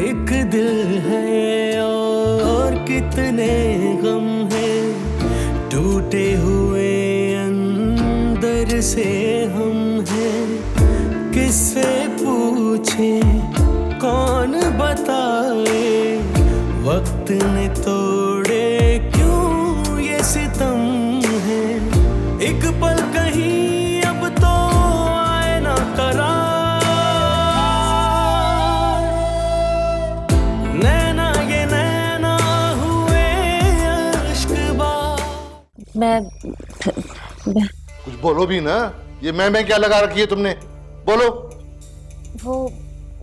एक दिल है और कितने गम है, टूटे हुए अंदर से हम हैं। किससे पूछे कौन बताए, वक्त ने तोड़े क्यों ये सितम है। एक पल कहीं अब तो आए ना करार, नैना ये नैना हुए अश्क बार। मैं कुछ बोलो भी ना, ये मैं क्या लगा रखी है तुमने, बोलो। वो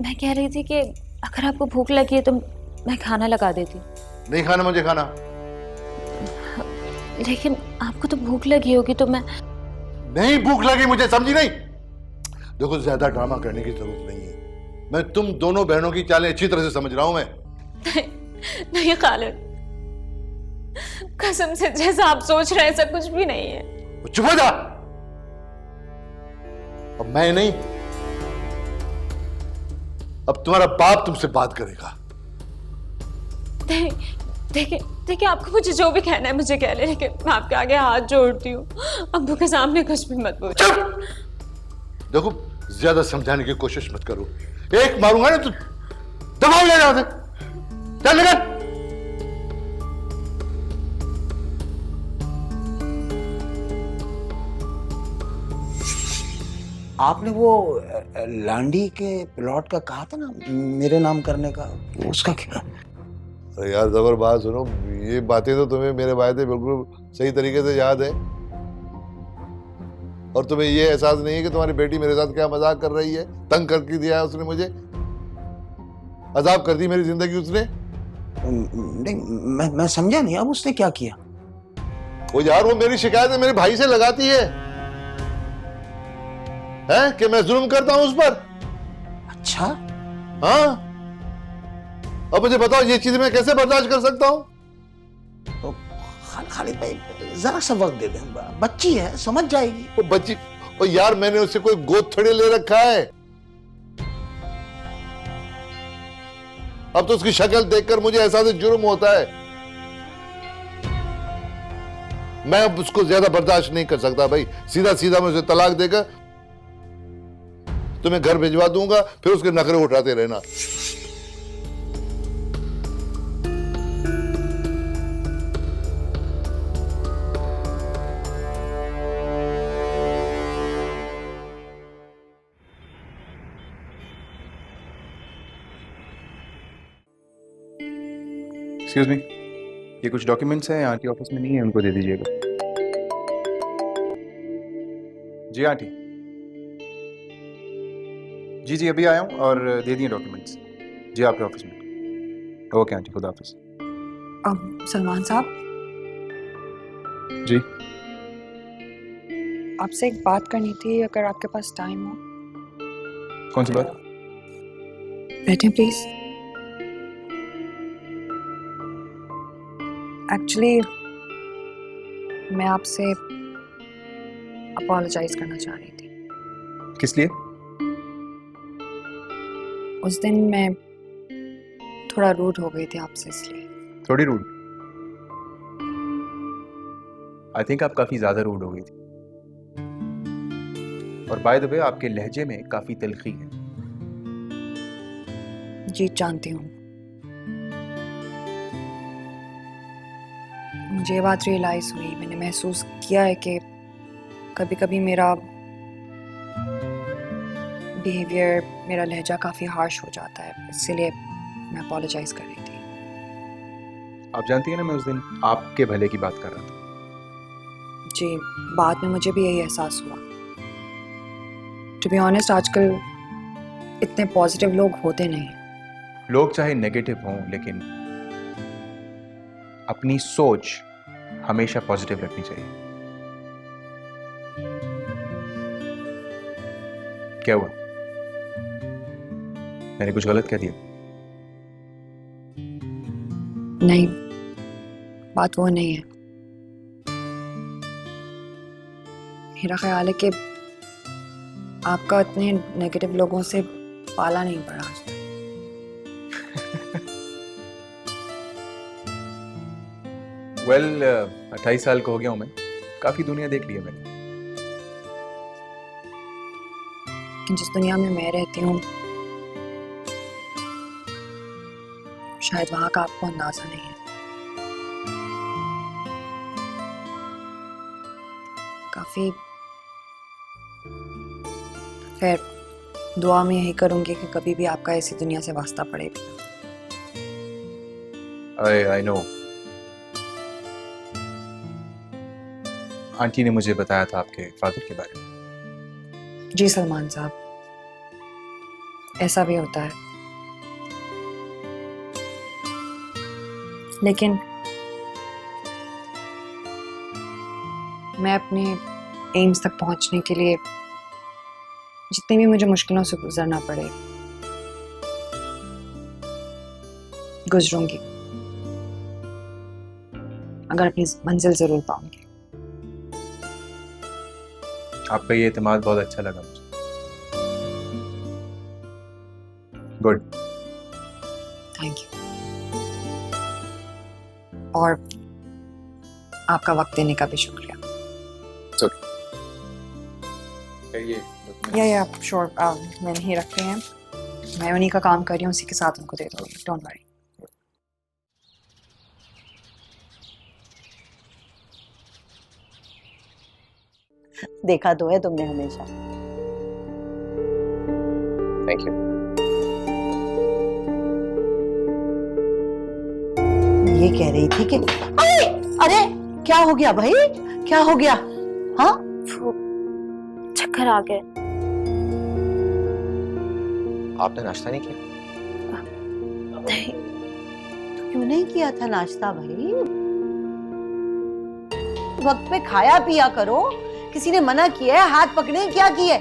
मैं कह रही थी कि अगर आपको भूख लगी है तो मैं खाना लगा देती। नहीं खाना मुझे खाना। लेकिन आपको तो भूख लगी होगी तो मैं नहीं भूख लगी मुझे, समझी नहीं। देखो ज्यादा ड्रामा करने की जरूरत नहीं है, मैं तुम दोनों बहनों की चालें अच्छी तरह से समझ रहा हूं मैं। नहीं खालिद, कसम से जैसा आप सोच रहे हैं ऐसा कुछ भी नहीं है। चुप हो जा। अब मैं नहीं, अब तुम्हारा बाप तुमसे बात करेगा। देखिए आपको मुझे जो भी कहना है मुझे कह ले, लेकिन मैं आपके आगे हाथ जोड़ती हूँ, अब्बू के सामने कुछ भी मत बोलो। देखो ज्यादा समझाने की कोशिश मत करो, एक मारूंगा ना तो दबाव ले जाओ। चल निकल। आपने वो लांडी के प्लॉट का कहा था ना मेरे नाम करने का, उसका क्या? अरे यार जबर बात सुनो, ये बातें तो तुम्हें मेरे वायदे बिल्कुल सही तरीके से याद है, और तुम्हें ये एहसास नहीं है कि तुम्हारी बेटी मेरे साथ क्या मजाक कर रही है। तंग करके दिया है उसने मुझे, अजाब कर दी मेरी जिंदगी उसने। नहीं मैं समझा नहीं, अब उसने क्या किया? वो यार वो मेरी शिकायत मेरे भाई से लगाती है कि मैं जुल्म करता हूं उस पर। अच्छा हाँ, अब मुझे बताओ ये चीज मैं कैसे बर्दाश्त कर सकता हूं? तो खालिद भाई जरा सा वक्त दे दें, बच्ची है समझ जाएगी। वो बच्ची, वो यार मैंने उससे कोई गोद थोड़े ले रखा है। अब तो उसकी शक्ल देखकर मुझे एहसास जुर्म होता है। मैं अब उसको ज्यादा बर्दाश्त नहीं कर सकता भाई। सीधा सीधा मैं उसे तलाक देकर तुम्हें घर भिजवा दूंगा, फिर उसके नखरे उठाते रहना। एक्सक्यूज मी, ये कुछ डॉक्यूमेंट्स हैं आंटी ऑफिस में नहीं है, उनको दे दीजिएगा। जी आंटी, जी अभी आया हूँ और दे दिए डॉक्यूमेंट्स जी आपके ऑफिस में। ओके आंटी, खुदा हाफिज। सलमान साहब, जी आपसे एक बात करनी थी, अगर आपके पास टाइम हो। कौन सी बात? बैठें प्लीज। एक्चुअली मैं आपसे अपोलोजाइज करना चाह रही थी। किस लिए? उस दिन मैं थोड़ा रूड हो गई थी आपसे, इसलिए। थोड़ी रूड? आई थिंक आप काफी ज्यादा रूड हो गई थी। और बाय द वे आपके लहजे में काफी तलखी है। जी जानती हूँ, मुझे ये बात रियलाइज हुई, मैंने महसूस किया है कि कभी कभी मेरा बिहेवियर, मेरा लहजा काफ़ी हार्श हो जाता है, इसलिए मैं अपोलोजाइज कर रही थी। आप जानती हैं ना, मैं उस दिन आपके भले की बात कर रहा था। जी, बाद में मुझे भी यही एहसास हुआ। टू बी ऑनेस्ट, आजकल इतने पॉजिटिव लोग होते नहीं हैं। लोग चाहे नेगेटिव हों, लेकिन अपनी सोच हमेशा पॉजिटिव रखनी चाहिए। क्या हुआ? मैंने कुछ गलत कह दिया? नहीं, बात वो नहीं है। मेरा ख्याल है कि आपका इतने नेगेटिव लोगों से पाला नहीं पड़ा आज तक। वेल 28 साल का हो गया हूँ मैं, काफ़ी दुनिया देख ली है मैंने। जिस दुनिया में मैं रहती हूँ शायद वहां का आपको अंदाजा नहीं है। काफी खैर, दुआ में यही करूंगी कि कभी भी आपका ऐसी दुनिया से वास्ता पड़े भी ना। आई नो, आंटी ने मुझे बताया था आपके फादर के बारे में। जी सलमान साहब, ऐसा भी होता है, लेकिन मैं अपने एम्स तक पहुंचने के लिए जितनी भी मुझे मुश्किलों से गुजरना पड़े गुजरूंगी, अगर अपनी मंजिल जरूर पाऊंगी। आपका ये एतमाद बहुत अच्छा लगा मुझे। Good, thank you. और आपका वक्त देने का भी शुक्रिया। या श्योर, मैंने ही रखे हैं, मैं उन्हीं का काम कर रही हूँ, उसी के साथ उनको दे दूँगी, डोंट वरी। देखा तो है तुमने हमेशा। Thank you. ये कह रही थी कि अरे क्या हो गया भाई, क्या हो गया? हाँ, चक्कर आ गए। आपने नाश्ता नहीं किया? नहीं। तो क्यों नहीं किया था नाश्ता भाई? वक्त पे खाया पिया करो, किसी ने मना किया है? हाथ पकड़े क्या किए?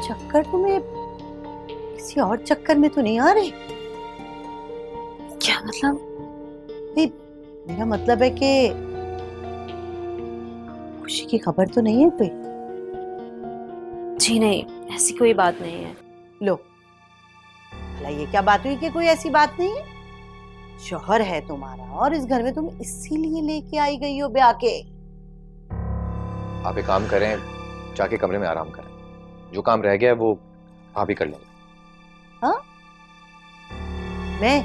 चक्कर तुम्हें किसी और चक्कर में तो नहीं आ रहे? क्या मतलब? मेरा मतलब है कि खुशी की खबर तो नहीं है कोई? जी नहीं, ऐसी कोई बात नहीं है। लो, भला ये क्या बात हुई कि कोई ऐसी बात नहीं है? शौहर है तुम्हारा और इस घर में तुम इसीलिए लेके आई गई हो ब्याह के। आप एक काम करें, जाके कमरे में आराम करें, जो काम रह गया है वो भाभी कर लेंगे। हाँ, मैं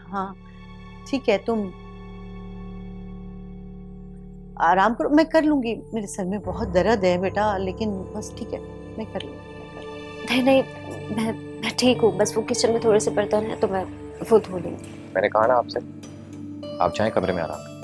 हाँ ठीक है, तुम आराम करो, मैं कर लूंगी। मेरे सर में बहुत दर्द है बेटा, लेकिन बस ठीक है, मैं कर लूंगी। नहीं, मैं ठीक हूँ, बस वो किचन में थोड़े से बर्तन है तो मैं वो धो लूंगी। मैंने कहा ना आपसे, आप जाएं कमरे में आराम करें।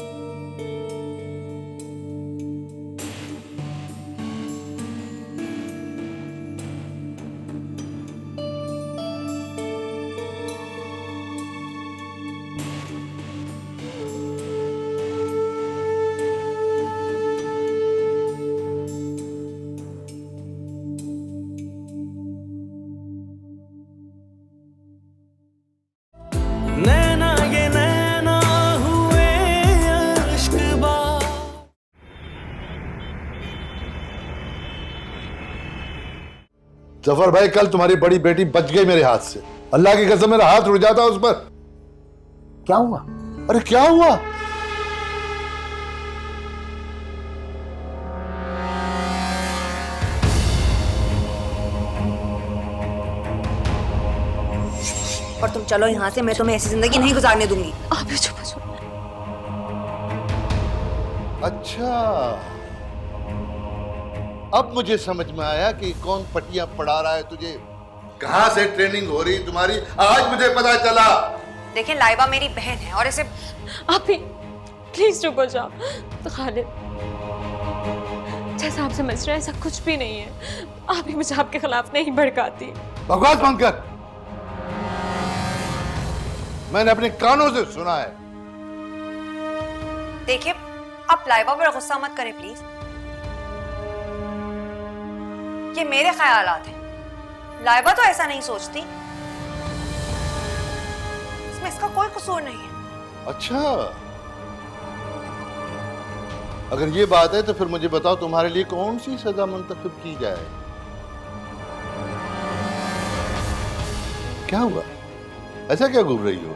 नैना ये नैना हुए अश्कबा। जफर भाई, कल तुम्हारी बड़ी बेटी बच गई मेरे हाथ से। अल्लाह की कसम, मेरा हाथ रुक जाता उस पर। क्या हुआ? अरे क्या हुआ? और तुम चलो यहाँ से, मैं तुम्हें ऐसी जिंदगी नहीं गुजारने दूंगी। आप भी चुप हो जाओ। अच्छा, अब मुझे समझ में आया कि कौन पटियां पढ़ा रहा है तुझे, कहां से ट्रेनिंग हो रही तुम्हारी, आज मुझे पता चला। देखिए, लाइबा मेरी बहन है और इसे आप भी प्लीज चुप हो जाओ। तो खालिद, जैसा आप समझ रहे हैं ऐसा कुछ भी नहीं है। आप भी मुझे आपके खिलाफ नहीं भड़काती। बकवास बंद कर, मैंने अपने कानों से सुना है। देखिए, आप लाइबा पर गुस्सा मत करें प्लीज। ये मेरे ख्यालात हैं, लाइबा तो ऐसा नहीं सोचती। इसमें इसका कोई कसूर नहीं है। अच्छा, अगर ये बात है तो फिर मुझे बताओ, तुम्हारे लिए कौन सी सजा मुंतखब की जाए? क्या हुआ? ऐसा क्या घूर रही हो?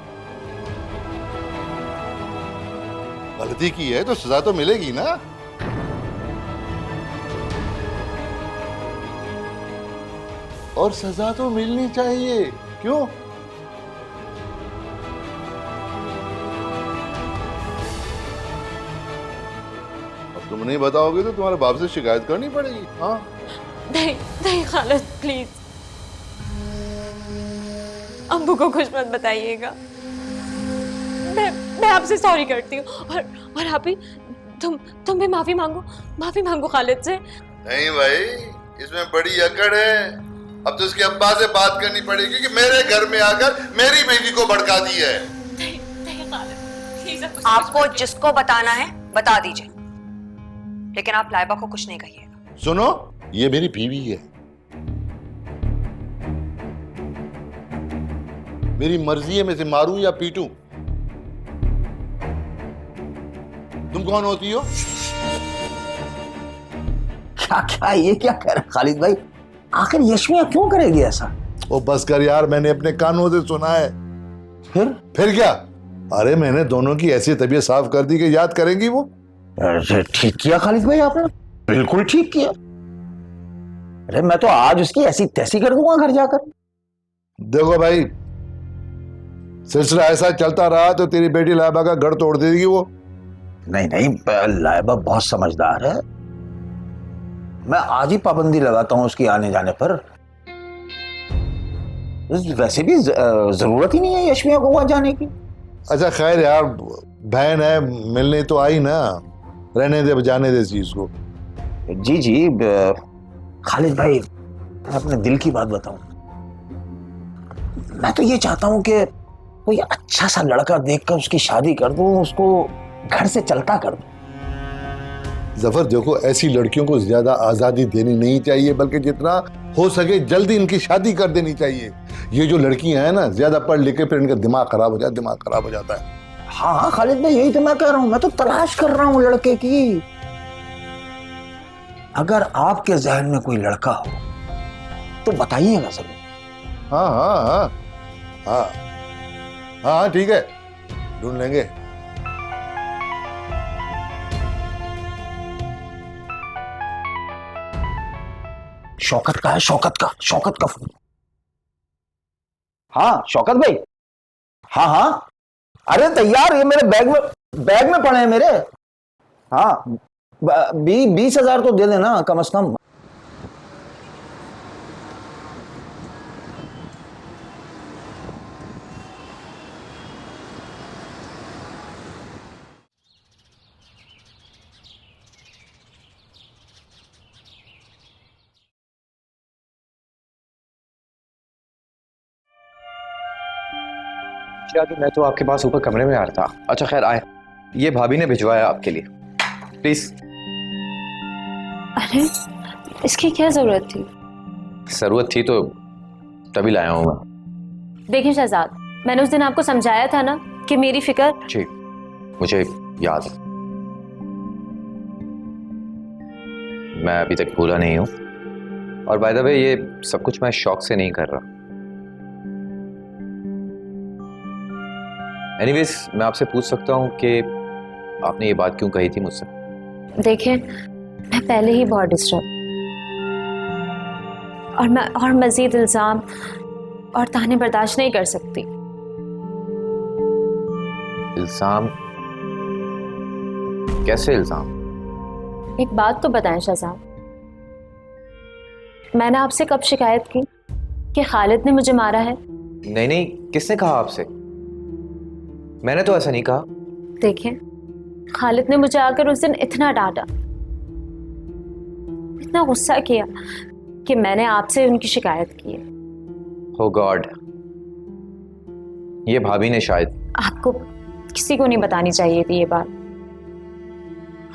गलती की है तो सजा तो मिलेगी ना। और सजा तो मिलनी चाहिए, क्यों? अब तुम नहीं बताओगे तो तुम्हारे बाप से शिकायत करनी पड़ेगी। हाँ नहीं नहीं खालिद प्लीज, अम्बू को कुछ मत बताइएगा। मैं आपसे सॉरी करती हूँ। और आप भी तुम भी माफी मांगो खालिद से। नहीं भाई, इसमें बड़ी अकड़ है। अब तो उसके अब्बा से बात करनी पड़ेगी कि मेरे घर में आकर मेरी बेटी को भड़का दी है। नहीं खालिद प्लीज, आपको जिसको बताना है बता दीजिए, लेकिन आप लाइबा को कुछ नहीं कहिएगा। सुनो, ये मेरी बीवी है। मेरी मर्जी है मैं इसे मारूं या पीटूं। तुम कौन होती हो? क्या क्या ये क्या कह रहे खालिद भाई? आखिर यशमिया क्यों करेगी ऐसा? ओ बस कर यार, मैंने अपने कानों से सुना है। फिर क्या? अरे मैंने दोनों की ऐसी तबीयत साफ कर दी कि याद करेंगी वो। अरे ठीक किया खालिद भाई आपने, बिल्कुल ठीक किया। अरे मैं तो आज उसकी ऐसी तैसी कर दूंगा घर जाकर। देखो भाई, सिलसिला ऐसा चलता रहा तो तेरी बेटी लाइबा का घर तोड़ देगी वो। नहीं नहीं, लाइबा बहुत समझदार है। मैं आज ही पाबंदी लगाता हूं उसकी आने जाने पर। वैसे भी जरूरत ही नहीं है यशमिया को वहां जाने की। अच्छा खैर यार, बहन है, मिलने तो आई ना, रहने दे, जाने दे चीज को। जी जी खालिद भाई, मैं अपने दिल की बात बताऊं, मैं तो ये चाहता हूं कि कोई अच्छा सा लड़का देखकर उसकी शादी कर दूं, उसको घर से चलता कर दूं। जफर देखो, ऐसी लड़कियों को ज्यादा आजादी देनी नहीं चाहिए, बल्कि जितना हो सके जल्दी इनकी शादी कर देनी चाहिए। ये जो लड़कियां हैं ना, ज्यादा पढ़ लिख के फिर इनका दिमाग खराब हो जाता है। हाँ खालिद भाई, यही तो मैं कह रहा हूं। मैं तो तलाश कर रहा हूं लड़के की। अगर आपके जहन में कोई लड़का हो तो बताइएगा जरूर। हाँ हाँ हाँ हाँ हाँ ठीक है, ढूंढ लेंगे। शौकत का है, शौकत का फोन। हाँ शौकत भाई, हाँ हाँ, अरे तैयार, ये मेरे बैग में पड़े हैं मेरे। हाँ 20,000 तो दे देना कम से कम। कि मैं तो आपके पास ऊपर कमरे में आ रहा था। अच्छा खैर आए, ये भाभी ने भिजवाया आपके लिए, प्लीज। अरे इसकी क्या जरूरत थी? जरूरत थी तो तभी लाया हूँ मैं। देखिए शहजाद, मैंने उस दिन आपको समझाया था ना कि मेरी फिक्र। जी मुझे याद है, मैं अभी तक भूला नहीं हूँ। और बाय द वे, ये सब कुछ मैं शौक से नहीं कर रहा। एनीवेज, मैं आपसे पूछ सकता हूँ कि आपने ये बात क्यों कही थी मुझसे? देखिए, मैं पहले ही बहुत डिस्टर्ब, और मजीद इल्जाम और ताने बर्दाश्त नहीं कर सकती। इल्जाम? कैसे इल्जाम? एक बात तो बताएं शहजाद, मैंने आपसे कब शिकायत की कि खालिद ने मुझे मारा है? नहीं, किसने कहा आपसे? मैंने तो ऐसा नहीं कहा। देखिए, खालिद ने मुझे आकर उस दिन इतना डांटा, इतना गुस्सा किया कि मैंने आपसे उनकी शिकायत की है। Oh God, ये भाभी ने शायद। आपको किसी को नहीं बतानी चाहिए थी ये बात।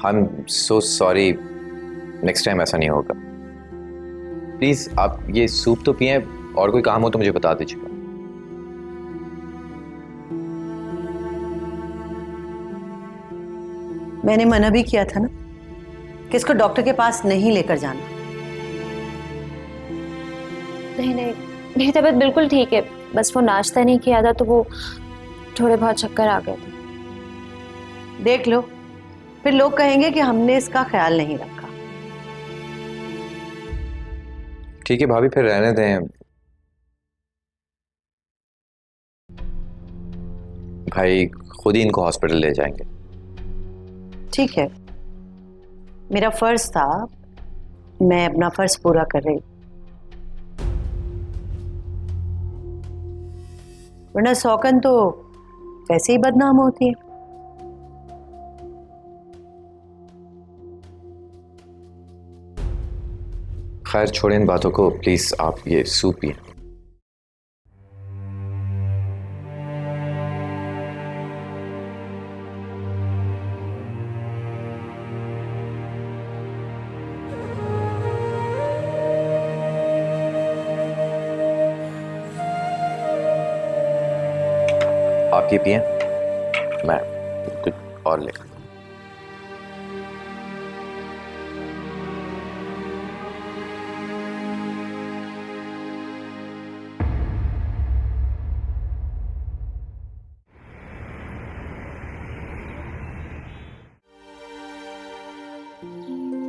I'm so sorry, next time ऐसा नहीं होगा। प्लीज आप ये सूप तो पिए, और कोई काम हो तो मुझे बता दीजिएगा। मैंने मना भी किया था ना कि इसको डॉक्टर के पास नहीं लेकर जाना। नहीं, मेरी तबीयत बिल्कुल ठीक है, बस वो नाश्ता नहीं किया था तो वो थोड़े बहुत चक्कर आ गए थे। देख लो, फिर लोग कहेंगे कि हमने इसका ख्याल नहीं रखा। ठीक है भाभी, फिर रहने दें। भाई खुद ही इनको हॉस्पिटल ले जाएंगे। ठीक है, मेरा फर्ज था, मैं अपना फर्ज पूरा कर रही। वरना सौकन तो वैसे ही बदनाम होती है। खैर छोड़ें इन बातों को, प्लीज आप ये सूप पिए। आप ये पिए, मैं कुछ और लेकर।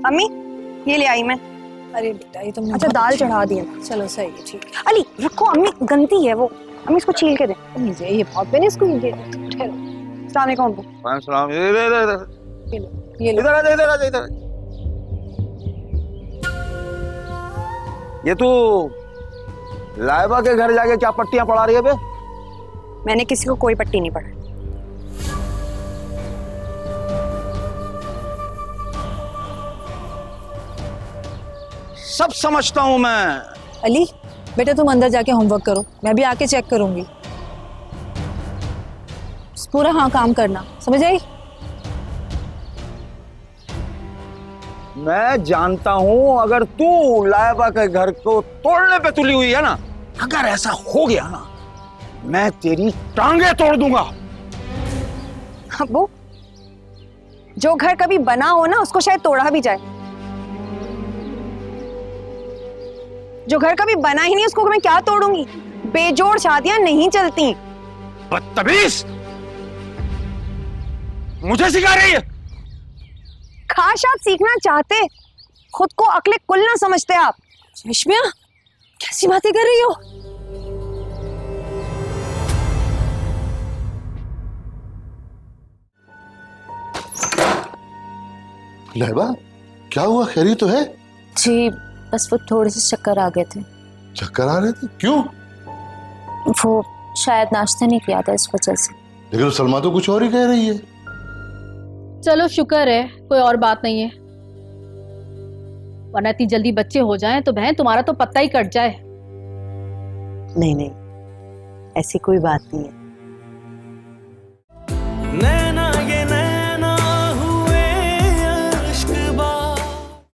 अम्मी ये ले आई मैं। अरे बेटा ये तुमने अच्छा दाल चढ़ा दी है। चलो सही है, ठीक है। अली रखो, अम्मी गंदी है वो, अम्मी इसको छील के दे। ये बहुत मैंने इसको ये ठहरो। अस्सलाम वालेकुम अब्बू। ये लो ये लो। इधर ये तू लाइबा के घर जाके क्या पट्टियां पढ़ा रही है बे? मैंने किसी को कोई पट्टी नहीं पढ़ाई। सब समझता हूं मैं। अली बेटा तुम अंदर जाके होमवर्क करो, मैं भी आके चेक करूंगी। पूरा हाँ काम करना, समझ आई? मैं जानता हूं अगर तू लाइबा के घर को तोड़ने पे तुली हुई है ना, अगर ऐसा हो गया ना, मैं तेरी टांगे तोड़ दूंगा। अब्बू जो घर कभी बना हो ना उसको शायद तोड़ा भी जाए, जो घर कभी बना ही नहीं उसको मैं क्या तोड़ूंगी? बेजोड़ शादियां नहीं चलती। बदतमीज, मुझे सिखा रही है? काश आप सीखना चाहते, खुद को अक्ले कुल ना समझते आप। रेशमिया कैसी बातें कर रही हो? लहबा क्या हुआ, खैरियत तो है? जी बस वो थोड़े से चक्कर आ गए थे। चक्कर आ रहे थे? क्यों? वो शायद नाश्ता नहीं किया था इस वजह से। लेकिन सलमा तो कुछ और ही कह रही है। चलो शुक्र है कोई और बात नहीं है, वरना इतनी जल्दी बच्चे हो जाएं तो बहन तुम्हारा तो पत्ता ही कट जाए। नहीं नहीं, ऐसी कोई बात नहीं है।